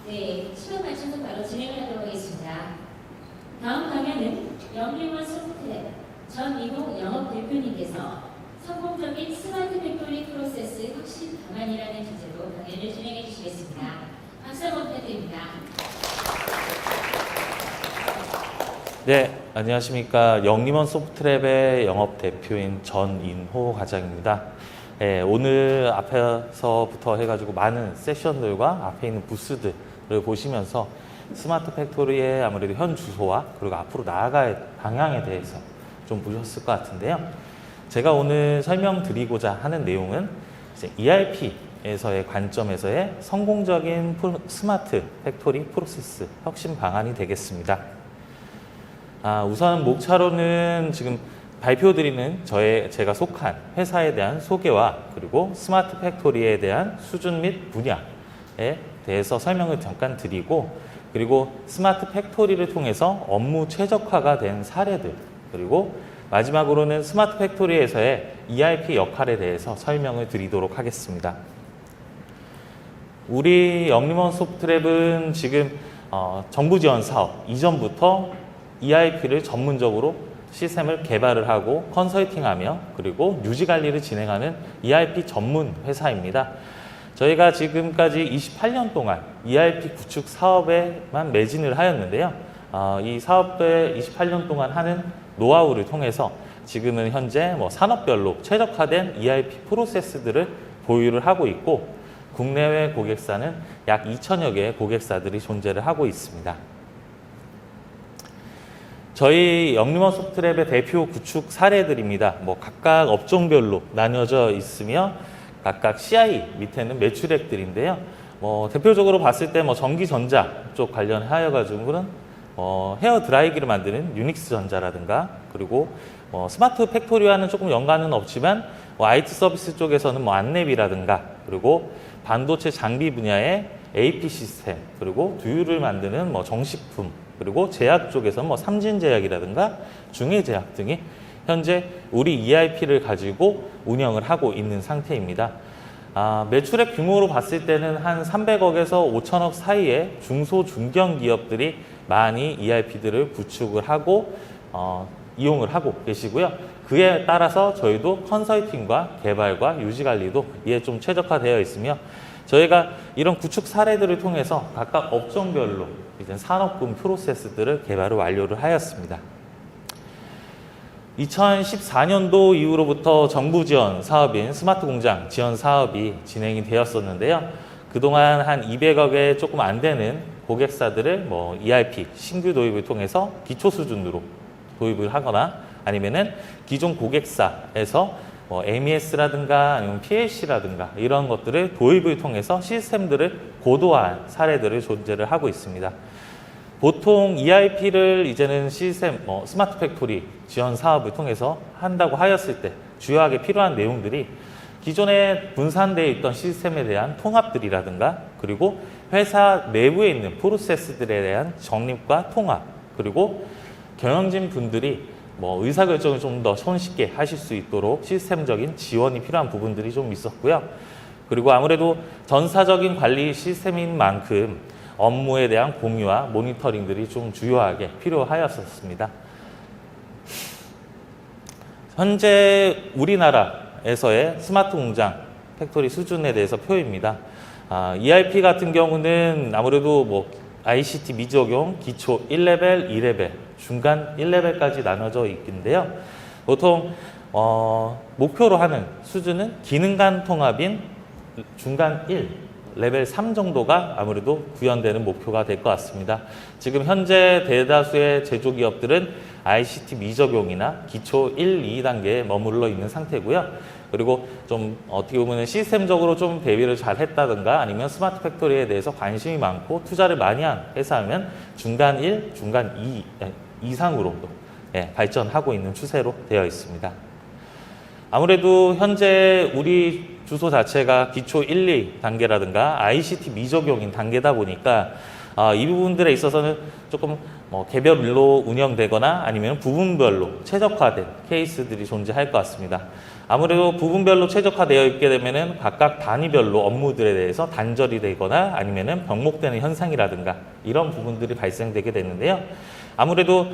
네, 시간 맞춰서 바로 진행을 하도록 하겠습니다. 다음 강연은 영림원 소프트랩 전 이호 영업 대표님께서 성공적인 스마트 팩토리 프로세스 혁신 방안이라는 주제로 강연을 진행해 주시겠습니다. 박수 한번 부탁드립니다. 네, 안녕하십니까. 영림원 소프트랩의 영업 대표인 전인호 과장입니다. 네, 오늘 앞에서부터 해가지고 많은 세션들과 앞에 있는 부스들을 보시면서 스마트 팩토리의 아무래도 현 주소와 그리고 앞으로 나아갈 방향에 대해서 좀 보셨을 것 같은데요. 제가 오늘 설명드리고자 하는 내용은 이제 ERP에서의 관점에서의 성공적인 스마트 팩토리 프로세스 혁신 방안이 되겠습니다. 우선 목차로는 지금 발표드리는 제가 속한 회사에 대한 소개와 그리고 스마트 팩토리에 대한 수준 및 분야에 대해서 설명을 잠깐 드리고, 그리고 스마트 팩토리를 통해서 업무 최적화가 된 사례들, 그리고 마지막으로는 스마트 팩토리에서의 ERP 역할에 대해서 설명을 드리도록 하겠습니다. 우리 영림원 소프트랩은 지금 정부 지원 사업 이전부터 ERP를 전문적으로 시스템을 개발을 하고 컨설팅하며 그리고 유지 관리를 진행하는 ERP 전문 회사입니다. 저희가 지금까지 28년 동안 ERP 구축 사업에만 매진을 하였는데요. 이 사업에 28년 동안 하는 노하우를 통해서 지금은 현재 산업별로 최적화된 ERP 프로세스들을 보유를 하고 있고, 국내외 고객사는 약 2,000여 개의 고객사들이 존재를 하고 있습니다. 저희 영림원 소프트랩의 대표 구축 사례들입니다. 각각 업종별로 나뉘어져 있으며 각각 CI 밑에는 매출액들인데요. 대표적으로 봤을 때 전기전자 쪽 관련하여 가지고는 헤어 드라이기를 만드는 유닉스 전자라든가, 그리고 스마트 팩토리와는 조금 연관은 없지만 IT 서비스 쪽에서는 안랩이라든가, 그리고 반도체 장비 분야의 AP 시스템, 그리고 두유를 만드는 정식품, 그리고 제약 쪽에서는 삼진제약이라든가 중해제약 등이 현재 우리 ERP를 가지고 운영을 하고 있는 상태입니다. 매출액 규모로 봤을 때는 한 300억에서 5천억 사이의 중소 중견 기업들이 많이 ERP들을 구축을 하고 이용을 하고 계시고요. 그에 따라서 저희도 컨설팅과 개발과 유지 관리도 이에 좀 최적화되어 있으며, 저희가 이런 구축 사례들을 통해서 각각 업종별로 이제 산업군 프로세스들을 개발을 완료를 하였습니다. 2014년도 이후로부터 정부 지원 사업인 스마트 공장 지원 사업이 진행이 되었었는데요. 그동안 한 200억에 조금 안 되는 고객사들을 ERP 신규 도입을 통해서 기초 수준으로 도입을 하거나, 아니면은 기존 고객사에서 MES라든가 아니면 PLC라든가 이런 것들을 도입을 통해서 시스템들을 고도화한 사례들을 존재를 하고 있습니다. 보통 ERP를 이제는 시스템, 스마트 팩토리 지원 사업을 통해서 한다고 하였을 때 주요하게 필요한 내용들이 기존에 분산되어 있던 시스템에 대한 통합들이라든가, 그리고 회사 내부에 있는 프로세스들에 대한 정립과 통합, 그리고 경영진 분들이 의사결정을 좀 더 손쉽게 하실 수 있도록 시스템적인 지원이 필요한 부분들이 좀 있었고요. 그리고 아무래도 전사적인 관리 시스템인 만큼 업무에 대한 공유와 모니터링들이 좀 주요하게 필요하였었습니다. 현재 우리나라에서의 스마트 공장 팩토리 수준에 대해서 표입니다. ERP 같은 경우는 아무래도 ICT 미적용 기초 1레벨, 2레벨, 중간 1레벨까지 나눠져 있는데요. 보통 목표로 하는 수준은 기능 간 통합인 중간 1, 레벨 3 정도가 아무래도 구현되는 목표가 될 것 같습니다. 지금 현재 대다수의 제조기업들은 ICT 미적용이나 기초 1, 2단계에 머물러 있는 상태고요. 그리고 좀 어떻게 보면 시스템적으로 좀 대비를 잘 했다든가, 아니면 스마트 팩토리에 대해서 관심이 많고 투자를 많이 한 회사면 중간 1, 중간 2 이상으로도 발전하고 있는 추세로 되어 있습니다. 아무래도 현재 우리 주소 자체가 기초 1, 2단계라든가 ICT 미적용인 단계다 보니까 이 부분들에 있어서는 조금 개별로 운영되거나 아니면 부분별로 최적화된 케이스들이 존재할 것 같습니다. 아무래도 부분별로 최적화되어 있게 되면은 각각 단위별로 업무들에 대해서 단절이 되거나 아니면은 병목되는 현상이라든가 이런 부분들이 발생되게 되는데요. 아무래도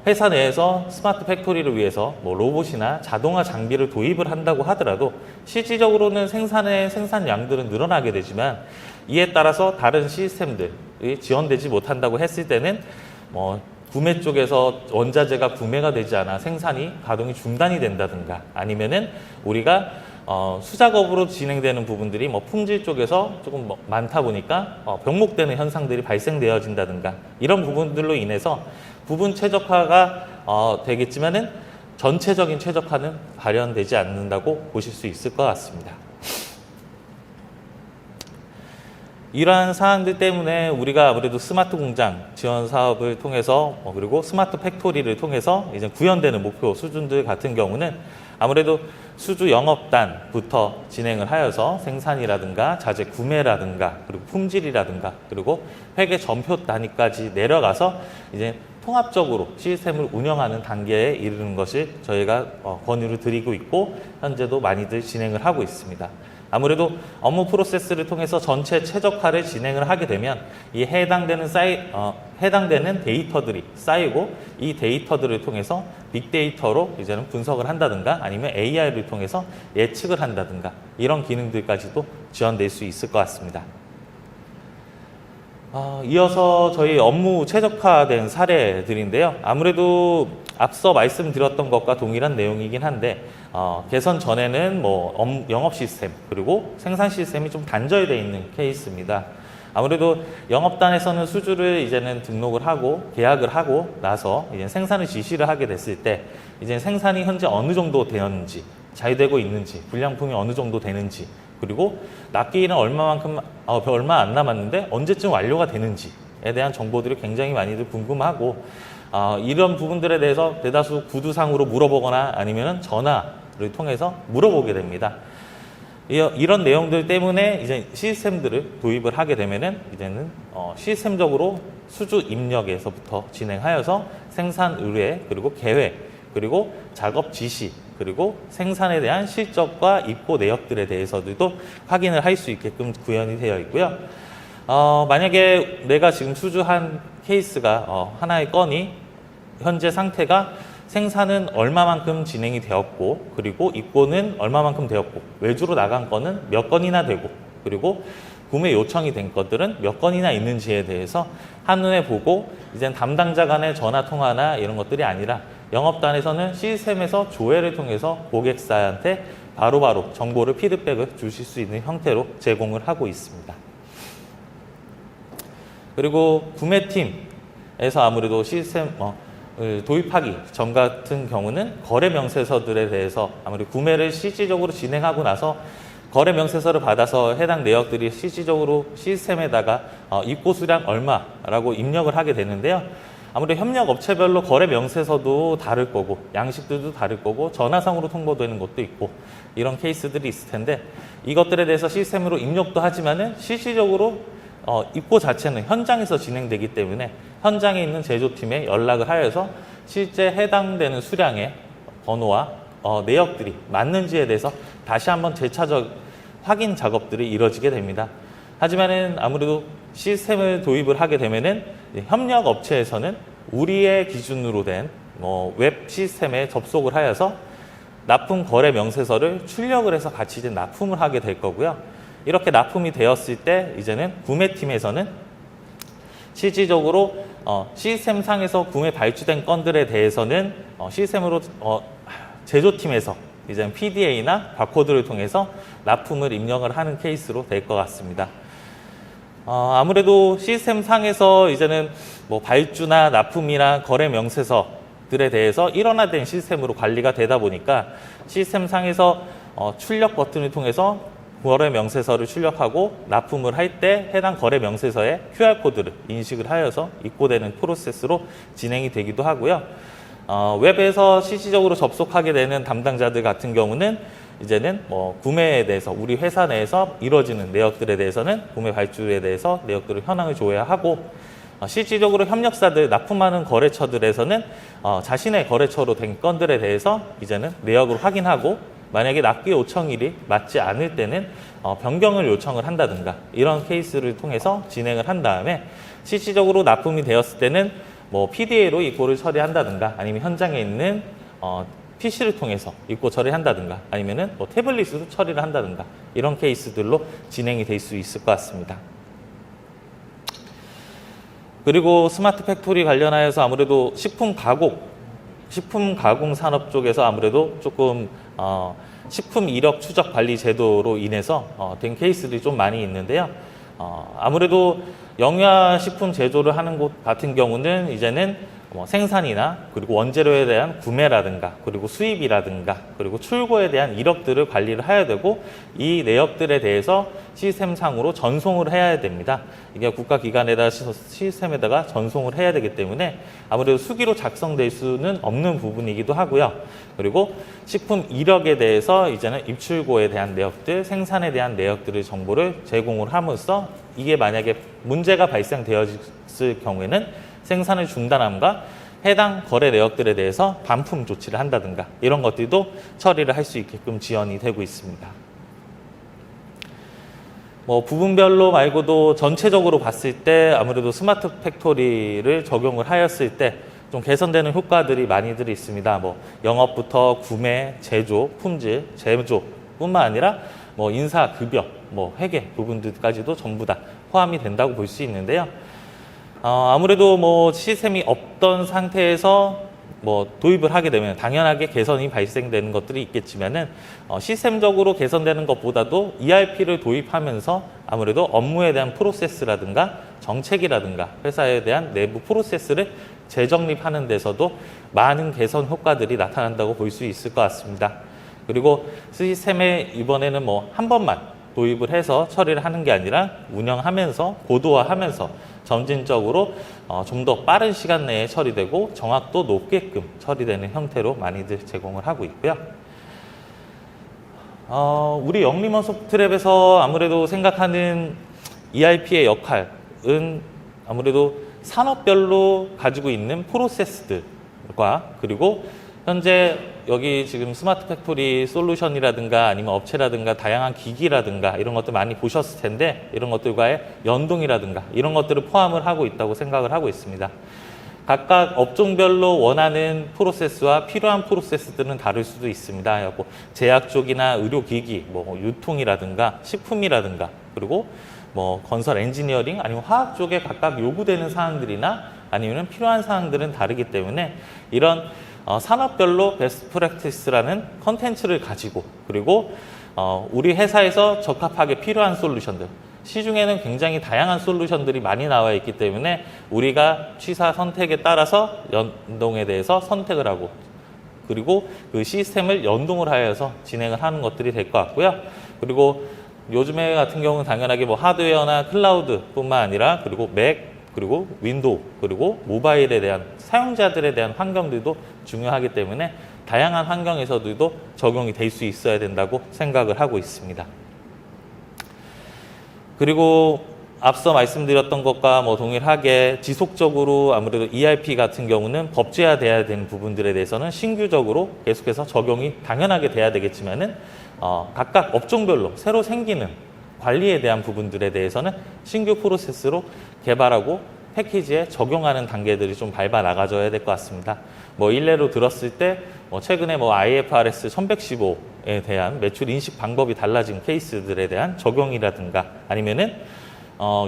회사 내에서 스마트 팩토리를 위해서 로봇이나 자동화 장비를 도입을 한다고 하더라도 실질적으로는 생산량들은 늘어나게 되지만 이에 따라서 다른 시스템들이 지원되지 못한다고 했을 때는 구매 쪽에서 원자재가 구매가 되지 않아 생산이 가동이 중단이 된다든가 아니면은 우리가 수작업으로 진행되는 부분들이 품질 쪽에서 조금 많다 보니까 병목되는 현상들이 발생되어진다든가 이런 부분들로 인해서 부분 최적화가 되겠지만은 전체적인 최적화는 발현되지 않는다고 보실 수 있을 것 같습니다. 이러한 사항들 때문에 우리가 아무래도 스마트 공장 지원 사업을 통해서 그리고 스마트 팩토리를 통해서 이제 구현되는 목표 수준들 같은 경우는 아무래도 수주 영업단부터 진행을 하여서 생산이라든가 자재 구매라든가 그리고 품질이라든가 그리고 회계 전표 단위까지 내려가서 이제 통합적으로 시스템을 운영하는 단계에 이르는 것을 저희가 권유를 드리고 있고 현재도 많이들 진행을 하고 있습니다. 아무래도 업무 프로세스를 통해서 전체 최적화를 진행을 하게 되면 이 해당되는 데이터들이 쌓이고 이 데이터들을 통해서 빅데이터로 이제는 분석을 한다든가 아니면 AI를 통해서 예측을 한다든가 이런 기능들까지도 지원될 수 있을 것 같습니다. 이어서 저희 업무 최적화된 사례들인데요. 아무래도 앞서 말씀드렸던 것과 동일한 내용이긴 한데 개선 전에는 영업 시스템 그리고 생산 시스템이 좀 단절되어 있는 케이스입니다. 아무래도 영업단에서는 수주를 이제는 등록을 하고 계약을 하고 나서 이제 생산을 지시를 하게 됐을 때 이제 생산이 현재 어느 정도 되었는지 잘 되고 있는지 불량품이 어느 정도 되는지 그리고 납기일은 얼마 안 남았는데 언제쯤 완료가 되는지에 대한 정보들이 굉장히 많이들 궁금하고 이런 부분들에 대해서 대다수 구두상으로 물어보거나 아니면 전화를 통해서 물어보게 됩니다. 이런 내용들 때문에 이제 시스템들을 도입을 하게 되면은 이제는 시스템적으로 수주 입력에서부터 진행하여서 생산 의뢰 그리고 계획 그리고 작업 지시 그리고 생산에 대한 실적과 입고 내역들에 대해서도 확인을 할 수 있게끔 구현이 되어 있고요. 만약에 내가 지금 수주한 케이스가 하나의 건이 현재 상태가 생산은 얼마만큼 진행이 되었고 그리고 입고는 얼마만큼 되었고 외주로 나간 건은 몇 건이나 되고 그리고 구매 요청이 된 것들은 몇 건이나 있는지에 대해서 한눈에 보고 이젠 담당자 간의 전화 통화나 이런 것들이 아니라 영업단에서는 시스템에서 조회를 통해서 고객사한테 바로바로 정보를 피드백을 주실 수 있는 형태로 제공을 하고 있습니다. 그리고 구매팀에서 아무래도 시스템 도입하기 전 같은 경우는 거래 명세서들에 대해서 아무래도 구매를 실질적으로 진행하고 나서 거래 명세서를 받아서 해당 내역들이 실질적으로 시스템에다가 입고 수량 얼마라고 입력을 하게 되는데요. 아무래도 협력 업체별로 거래 명세서도 다를 거고 양식들도 다를 거고 전화상으로 통보되는 것도 있고 이런 케이스들이 있을 텐데 이것들에 대해서 시스템으로 입력도 하지만은 실질적으로 입고 자체는 현장에서 진행되기 때문에 현장에 있는 제조팀에 연락을 하여서 실제 해당되는 수량의 번호와 내역들이 맞는지에 대해서 다시 한번 재차적 확인 작업들이 이루어지게 됩니다. 하지만은 아무래도 시스템을 도입을 하게 되면은 협력 업체에서는 우리의 기준으로 된 웹 시스템에 접속을 하여서 납품 거래 명세서를 출력을 해서 같이 이제 납품을 하게 될 거고요. 이렇게 납품이 되었을 때 이제는 구매팀에서는 실질적으로 시스템 상에서 구매 발주된 건들에 대해서는 시스템으로 제조팀에서 이제 PDA나 바코드를 통해서 납품을 입력을 하는 케이스로 될 것 같습니다. 아무래도 시스템 상에서 이제는 발주나 납품이나 거래 명세서들에 대해서 일원화된 시스템으로 관리가 되다 보니까 시스템 상에서 출력 버튼을 통해서 거래 명세서를 출력하고 납품을 할 때 해당 거래 명세서에 QR코드를 인식을 하여서 입고되는 프로세스로 진행이 되기도 하고요. 웹에서 실질적으로 접속하게 되는 담당자들 같은 경우는 이제는 구매에 대해서 우리 회사 내에서 이루어지는 내역들에 대해서는 구매 발주에 대해서 내역들을 현황을 조회하고 실질적으로 협력사들, 납품하는 거래처들에서는 자신의 거래처로 된 건들에 대해서 이제는 내역을 확인하고 만약에 납기 요청일이 맞지 않을 때는 변경을 요청을 한다든가 이런 케이스를 통해서 진행을 한 다음에 실질적으로 납품이 되었을 때는 뭐 PDA로 입고를 처리한다든가 아니면 현장에 있는 PC를 통해서 입고 처리한다든가 아니면은 뭐 태블릿으로 처리를 한다든가 이런 케이스들로 진행이 될 수 있을 것 같습니다. 그리고 스마트 팩토리 관련하여서 아무래도 식품 가공 산업 쪽에서 아무래도 조금 식품 이력 추적 관리 제도로 인해서 된 케이스들이 좀 많이 있는데요. 아무래도 영유아식품 제조를 하는 곳 같은 경우는 이제는 생산이나 그리고 원재료에 대한 구매라든가 그리고 수입이라든가 그리고 출고에 대한 이력들을 관리를 해야 되고 이 내역들에 대해서 시스템상으로 전송을 해야 됩니다. 이게 국가기관에다 시스템에다가 전송을 해야 되기 때문에 아무래도 수기로 작성될 수는 없는 부분이기도 하고요. 그리고 식품 이력에 대해서 이제는 입출고에 대한 내역들, 생산에 대한 내역들의 정보를 제공을 함으로써 이게 만약에 문제가 발생되었을 경우에는 생산을 중단함과 해당 거래 내역들에 대해서 반품 조치를 한다든가 이런 것들도 처리를 할 수 있게끔 지원이 되고 있습니다. 뭐 부분별로 말고도 전체적으로 봤을 때 아무래도 스마트 팩토리를 적용을 하였을 때 좀 개선되는 효과들이 많이들 있습니다. 뭐 영업부터 구매, 제조, 품질, 제조뿐만 아니라 뭐 인사, 급여, 뭐 회계 부분들까지도 전부 다 포함이 된다고 볼 수 있는데요. 아무래도 뭐 시스템이 없던 상태에서 뭐 도입을 하게 되면 당연하게 개선이 발생되는 것들이 있겠지만은 시스템적으로 개선되는 것보다도 ERP를 도입하면서 아무래도 업무에 대한 프로세스라든가 정책이라든가 회사에 대한 내부 프로세스를 재정립하는 데서도 많은 개선 효과들이 나타난다고 볼 수 있을 것 같습니다. 그리고 시스템에 이번에는 뭐 한 번만 도입을 해서 처리를 하는 게 아니라 운영하면서 고도화하면서 점진적으로 좀 더 빠른 시간 내에 처리되고 정확도 높게끔 처리되는 형태로 많이들 제공을 하고 있고요. 우리 영림원 소프트랩에서 아무래도 생각하는 ERP의 역할은 아무래도 산업별로 가지고 있는 프로세스들과 그리고 현재 여기 지금 스마트 팩토리 솔루션이라든가 아니면 업체라든가 다양한 기기라든가 이런 것들 많이 보셨을 텐데 이런 것들과의 연동이라든가 이런 것들을 포함을 하고 있다고 생각을 하고 있습니다. 각각 업종별로 원하는 프로세스와 필요한 프로세스들은 다를 수도 있습니다. 뭐 제약 쪽이나 의료기기, 뭐 유통이라든가 식품이라든가 그리고 뭐 건설 엔지니어링 아니면 화학 쪽에 각각 요구되는 사항들이나 아니면 필요한 사항들은 다르기 때문에 이런 산업별로 베스트 프랙티스라는 컨텐츠를 가지고 그리고 우리 회사에서 적합하게 필요한 솔루션들 시중에는 굉장히 다양한 솔루션들이 많이 나와 있기 때문에 우리가 취사 선택에 따라서 연동에 대해서 선택을 하고 그리고 그 시스템을 연동을 하여서 진행을 하는 것들이 될 것 같고요. 그리고 요즘에 같은 경우는 당연하게 뭐 하드웨어나 클라우드뿐만 아니라 그리고 맥 그리고 윈도우 그리고 모바일에 대한 사용자들에 대한 환경들도 중요하기 때문에 다양한 환경에서도 적용이 될 수 있어야 된다고 생각을 하고 있습니다. 그리고 앞서 말씀드렸던 것과 뭐 동일하게 지속적으로 아무래도 ERP 같은 경우는 법제화돼야 되는 부분들에 대해서는 신규적으로 계속해서 적용이 당연하게 돼야 되겠지만은 각각 업종별로 새로 생기는 관리에 대한 부분들에 대해서는 신규 프로세스로 개발하고 패키지에 적용하는 단계들이 좀 밟아 나가줘야 될 것 같습니다. 뭐 일례로 들었을 때 최근에 뭐 IFRS 1115에 대한 매출 인식 방법이 달라진 케이스들에 대한 적용이라든가 아니면은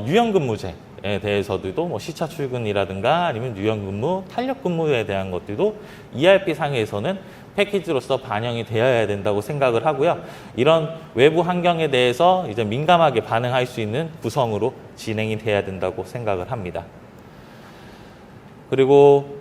유연근무제에 대해서도 뭐 시차 출근이라든가 아니면 유연근무, 탄력근무에 대한 것들도 ERP 상에서는 패키지로서 반영이 되어야 된다고 생각을 하고요. 이런 외부 환경에 대해서 이제 민감하게 반응할 수 있는 구성으로 진행이 돼야 된다고 생각을 합니다. 그리고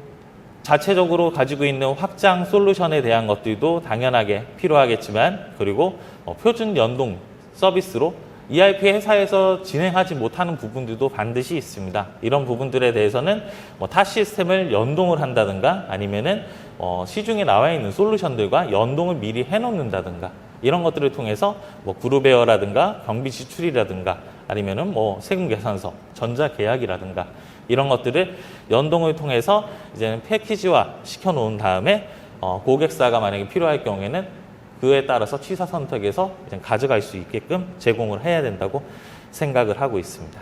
자체적으로 가지고 있는 확장 솔루션에 대한 것들도 당연하게 필요하겠지만 그리고 표준 연동 서비스로 ERP 회사에서 진행하지 못하는 부분들도 반드시 있습니다. 이런 부분들에 대해서는 타 시스템을 연동을 한다든가 아니면은 시중에 나와 있는 솔루션들과 연동을 미리 해놓는다든가 이런 것들을 통해서 뭐 그룹웨어라든가 경비 지출이라든가 아니면은 뭐 세금 계산서, 전자 계약이라든가 이런 것들을 연동을 통해서 이제는 패키지화 시켜 놓은 다음에 고객사가 만약에 필요할 경우에는 그에 따라서 취사 선택해서 이제 가져갈 수 있게끔 제공을 해야 된다고 생각을 하고 있습니다.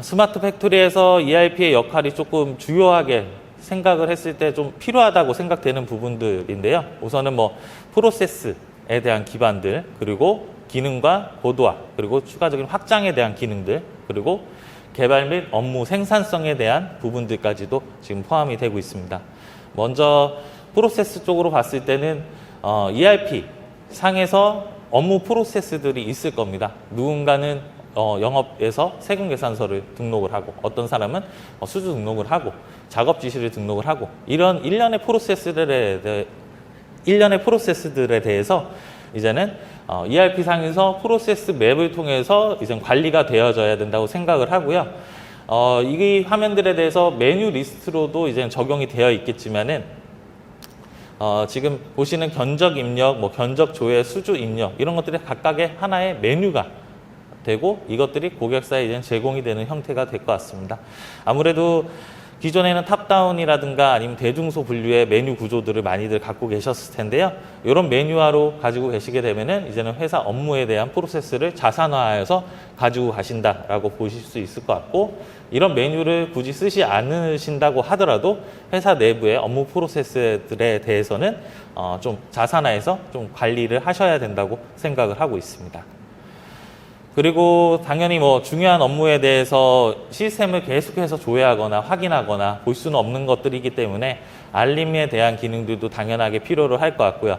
스마트 팩토리에서 ERP의 역할이 조금 주요하게 생각을 했을 때 좀 필요하다고 생각되는 부분들인데요. 우선은 뭐 프로세스에 대한 기반들, 그리고 기능과 고도화, 그리고 추가적인 확장에 대한 기능들, 그리고 개발 및 업무 생산성에 대한 부분들까지도 지금 포함이 되고 있습니다. 먼저 프로세스 쪽으로 봤을 때는 ERP 상에서 업무 프로세스들이 있을 겁니다. 누군가는 영업에서 세금 계산서를 등록을 하고, 어떤 사람은 수주 등록을 하고, 작업 지시를 등록을 하고, 이런 일련의 프로세스들에 대해서 이제는 ERP 상에서 프로세스 맵을 통해서 이제 관리가 되어져야 된다고 생각을 하고요. 이 화면들에 대해서 메뉴 리스트로도 이제 적용이 되어 있겠지만은 지금 보시는 견적 입력, 뭐 견적 조회, 수주 입력 이런 것들이 각각의 하나의 메뉴가 되고 이것들이 고객사에 이제 제공이 되는 형태가 될 것 같습니다. 아무래도 기존에는 탑다운이라든가 아니면 대중소 분류의 메뉴 구조들을 많이들 갖고 계셨을 텐데요. 이런 메뉴화로 가지고 계시게 되면은 이제는 회사 업무에 대한 프로세스를 자산화해서 가지고 가신다라고 보실 수 있을 것 같고, 이런 메뉴를 굳이 쓰지 않으신다고 하더라도 회사 내부의 업무 프로세스들에 대해서는 좀 자산화해서 좀 관리를 하셔야 된다고 생각을 하고 있습니다. 그리고 당연히 뭐 중요한 업무에 대해서 시스템을 계속해서 조회하거나 확인하거나 볼 수는 없는 것들이기 때문에 알림에 대한 기능들도 당연하게 필요로 할 것 같고요.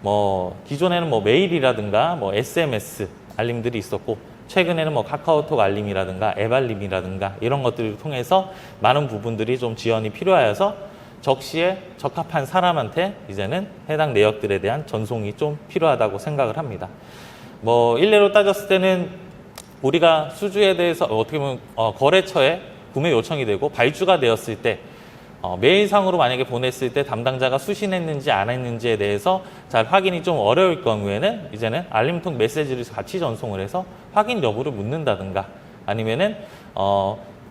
뭐 기존에는 뭐 메일이라든가 뭐 SMS 알림들이 있었고, 최근에는 뭐 카카오톡 알림이라든가 앱 알림이라든가 이런 것들을 통해서 많은 부분들이 좀 지원이 필요하여서 적시에 적합한 사람한테 이제는 해당 내역들에 대한 전송이 좀 필요하다고 생각을 합니다. 뭐 일례로 따졌을 때는 우리가 수주에 대해서 어떻게 보면 거래처에 구매 요청이 되고 발주가 되었을 때 메일상으로 만약에 보냈을 때 담당자가 수신했는지 안 했는지에 대해서 잘 확인이 좀 어려울 경우에는 이제는 알림통 메시지를 같이 전송을 해서 확인 여부를 묻는다든가, 아니면은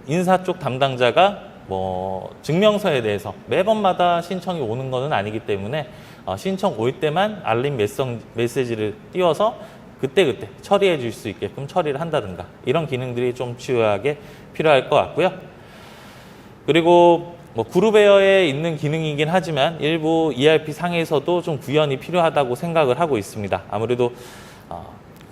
인사 쪽 담당자가 뭐 증명서에 대해서 매번마다 신청이 오는 것은 아니기 때문에 신청 올 때만 알림 메시지를 띄워서 그때그때 처리해 줄 수 있게끔 처리를 한다든가, 이런 기능들이 좀 주요하게 필요할 것 같고요. 그리고 뭐 그룹웨어에 있는 기능이긴 하지만 일부 ERP 상에서도 좀 구현이 필요하다고 생각을 하고 있습니다. 아무래도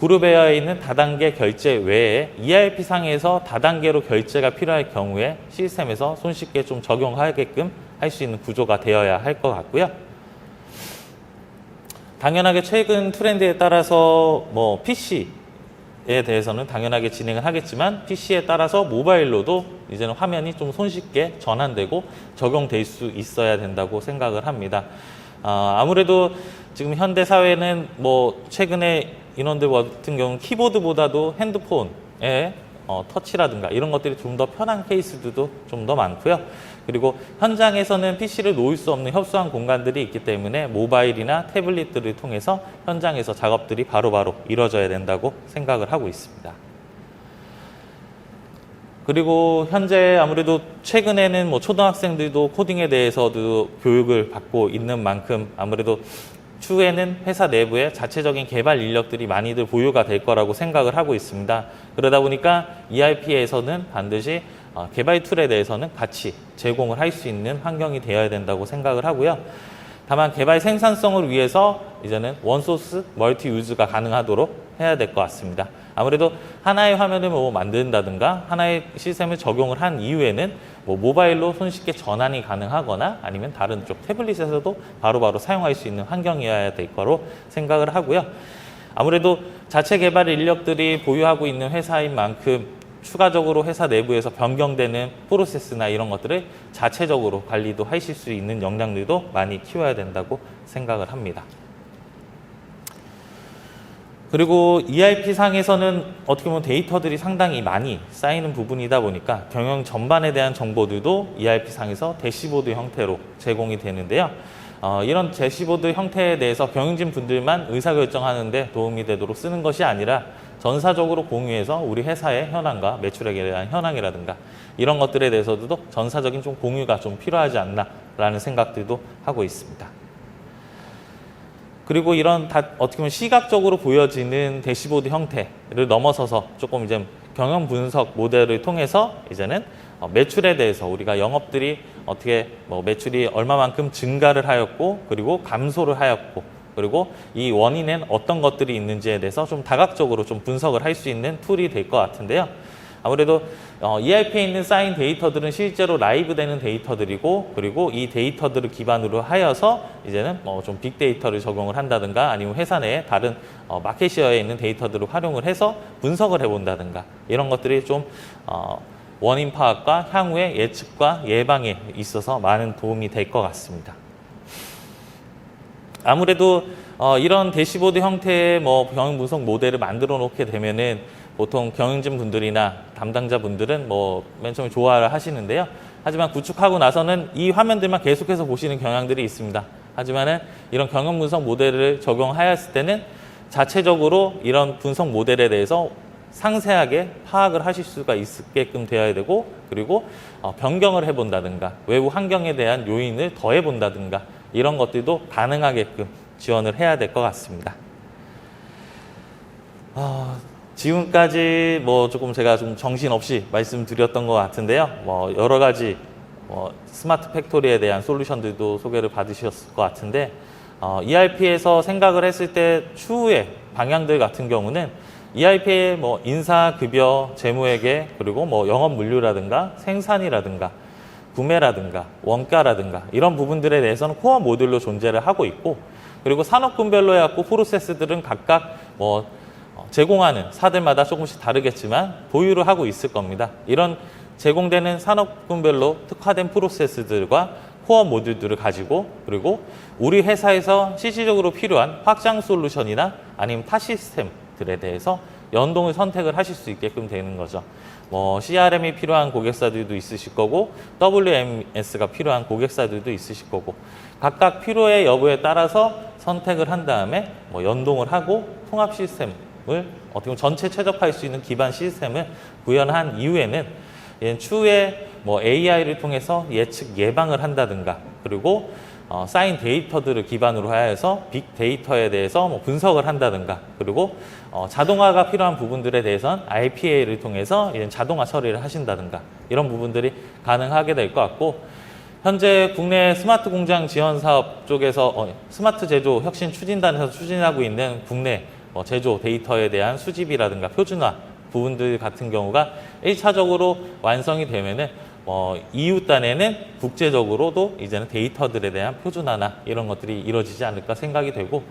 그룹웨어에 있는 다단계 결제 외에 ERP 상에서 다단계로 결제가 필요할 경우에 시스템에서 손쉽게 좀 적용하게끔 할 수 있는 구조가 되어야 할 것 같고요. 당연하게 최근 트렌드에 따라서 뭐 PC에 대해서는 당연하게 진행을 하겠지만, PC에 따라서 모바일로도 이제는 화면이 좀 손쉽게 전환되고 적용될 수 있어야 된다고 생각을 합니다. 아무래도 지금 현대 사회는 뭐 최근에 인원들 같은 경우는 키보드보다도 핸드폰에 터치라든가 이런 것들이 좀 더 편한 케이스들도 좀 더 많고요. 그리고 현장에서는 PC를 놓을 수 없는 협소한 공간들이 있기 때문에 모바일이나 태블릿들을 통해서 현장에서 작업들이 바로바로 이루어져야 된다고 생각을 하고 있습니다. 그리고 현재 아무래도 최근에는 뭐 초등학생들도 코딩에 대해서도 교육을 받고 있는 만큼 아무래도 추후에는 회사 내부에 자체적인 개발 인력들이 많이들 보유가 될 거라고 생각을 하고 있습니다. 그러다 보니까 ERP에서는 반드시 개발 툴에 대해서는 같이 제공을 할 수 있는 환경이 되어야 된다고 생각을 하고요. 다만 개발 생산성을 위해서 이제는 원소스 멀티 유즈가 가능하도록 해야 될 것 같습니다. 아무래도 하나의 화면을 뭐 만든다든가 하나의 시스템을 적용을 한 이후에는 뭐 모바일로 손쉽게 전환이 가능하거나 아니면 다른 쪽 태블릿에서도 바로바로 사용할 수 있는 환경이어야 될 거로 생각을 하고요. 아무래도 자체 개발 인력들이 보유하고 있는 회사인 만큼 추가적으로 회사 내부에서 변경되는 프로세스나 이런 것들을 자체적으로 관리도 하실 수 있는 역량들도 많이 키워야 된다고 생각을 합니다. 그리고 ERP 상에서는 어떻게 보면 데이터들이 상당히 많이 쌓이는 부분이다 보니까 경영 전반에 대한 정보들도 ERP 상에서 대시보드 형태로 제공이 되는데요. 이런 대시보드 형태에 대해서 경영진 분들만 의사결정하는데 도움이 되도록 쓰는 것이 아니라 전사적으로 공유해서 우리 회사의 현황과 매출액에 대한 현황이라든가 이런 것들에 대해서도 전사적인 좀 공유가 좀 필요하지 않나라는 생각들도 하고 있습니다. 그리고 이런 어떻게 보면 시각적으로 보여지는 대시보드 형태를 넘어서서 조금 이제 경영 분석 모델을 통해서 이제는 매출에 대해서 우리가 영업들이 어떻게 매출이 얼마만큼 증가를 하였고 그리고 감소를 하였고 그리고 이 원인엔 어떤 것들이 있는지에 대해서 좀 다각적으로 좀 분석을 할 수 있는 툴이 될 것 같은데요. 아무래도 ERP에 있는 쌓인 데이터들은 실제로 라이브 되는 데이터들이고 그리고 이 데이터들을 기반으로 하여서 이제는 좀 빅데이터를 적용을 한다든가 아니면 회사 내에 다른 마켓시어에 있는 데이터들을 활용을 해서 분석을 해본다든가 이런 것들이 좀 원인 파악과 향후의 예측과 예방에 있어서 많은 도움이 될 것 같습니다. 아무래도 이런 대시보드 형태의 경영 분석 모델을 만들어 놓게 되면은 보통 경영진 분들이나 담당자 분들은 맨 처음에 좋아를 하시는데요. 하지만 구축하고 나서는 이 화면들만 계속해서 보시는 경향들이 있습니다. 하지만은 이런 경영 분석 모델을 적용하였을 때는 자체적으로 이런 분석 모델에 대해서 상세하게 파악을 하실 수가 있게끔 되어야 되고 그리고 변경을 해본다든가 외부 환경에 대한 요인을 더해본다든가 이런 것들도 가능하게끔 지원을 해야 될 것 같습니다. 지금까지 조금 제가 좀 정신없이 말씀드렸던 것 같은데요. 여러 가지 스마트 팩토리에 대한 솔루션들도 소개를 받으셨을 것 같은데 ERP에서 생각을 했을 때 추후의 방향들 같은 경우는 ERP의 인사, 급여, 재무회계 그리고 영업 물류라든가 생산이라든가 구매라든가 원가라든가 이런 부분들에 대해서는 코어 모듈로 존재를 하고 있고 그리고 산업군별로 해갖고 프로세스들은 각각 제공하는 사들마다 조금씩 다르겠지만 보유를 하고 있을 겁니다. 이런 제공되는 산업군별로 특화된 프로세스들과 코어 모듈들을 가지고 그리고 우리 회사에서 실질적으로 필요한 확장 솔루션이나 아니면 타 시스템들에 대해서 연동을 선택을 하실 수 있게끔 되는 거죠. CRM이 필요한 고객사들도 있으실 거고 WMS가 필요한 고객사들도 있으실 거고 각각 필요의 여부에 따라서 선택을 한 다음에 연동을 하고 통합 시스템을 어떻게 보면 전체 최적화할 수 있는 기반 시스템을 구현한 이후에는 추후에 AI를 통해서 예측 예방을 한다든가 그리고 쌓인 데이터들을 기반으로 하여서 빅데이터에 대해서 분석을 한다든가 그리고 자동화가 필요한 부분들에 대해서는 RPA를 통해서 자동화 처리를 하신다든가 이런 부분들이 가능하게 될 것 같고 현재 국내 스마트 공장 지원 사업 쪽에서 스마트 제조 혁신 추진단에서 추진하고 있는 국내 제조 데이터에 대한 수집이라든가 표준화 부분들 같은 경우가 1차적으로 완성이 되면은 이후 단에는 국제적으로도 이제는 데이터들에 대한 표준화나 이런 것들이 이루어지지 않을까 생각이 되고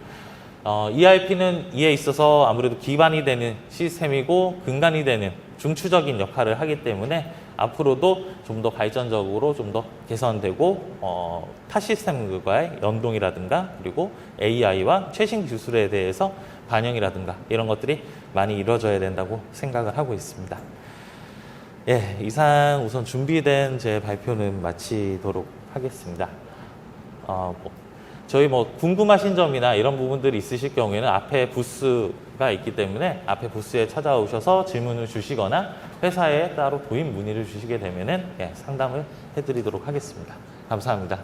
ERP는 이에 있어서 아무래도 기반이 되는 시스템이고 근간이 되는 중추적인 역할을 하기 때문에 앞으로도 좀 더 발전적으로 좀 더 개선되고 타 시스템과의 연동이라든가 그리고 AI와 최신 기술에 대해서 반영이라든가 이런 것들이 많이 이루어져야 된다고 생각을 하고 있습니다. 예, 이상 우선 준비된 제 발표는 마치도록 하겠습니다. 저희 궁금하신 점이나 이런 부분들이 있으실 경우에는 앞에 부스가 있기 때문에 앞에 부스에 찾아오셔서 질문을 주시거나 회사에 따로 도입 문의를 주시게 되면은 상담을 해드리도록 하겠습니다. 감사합니다.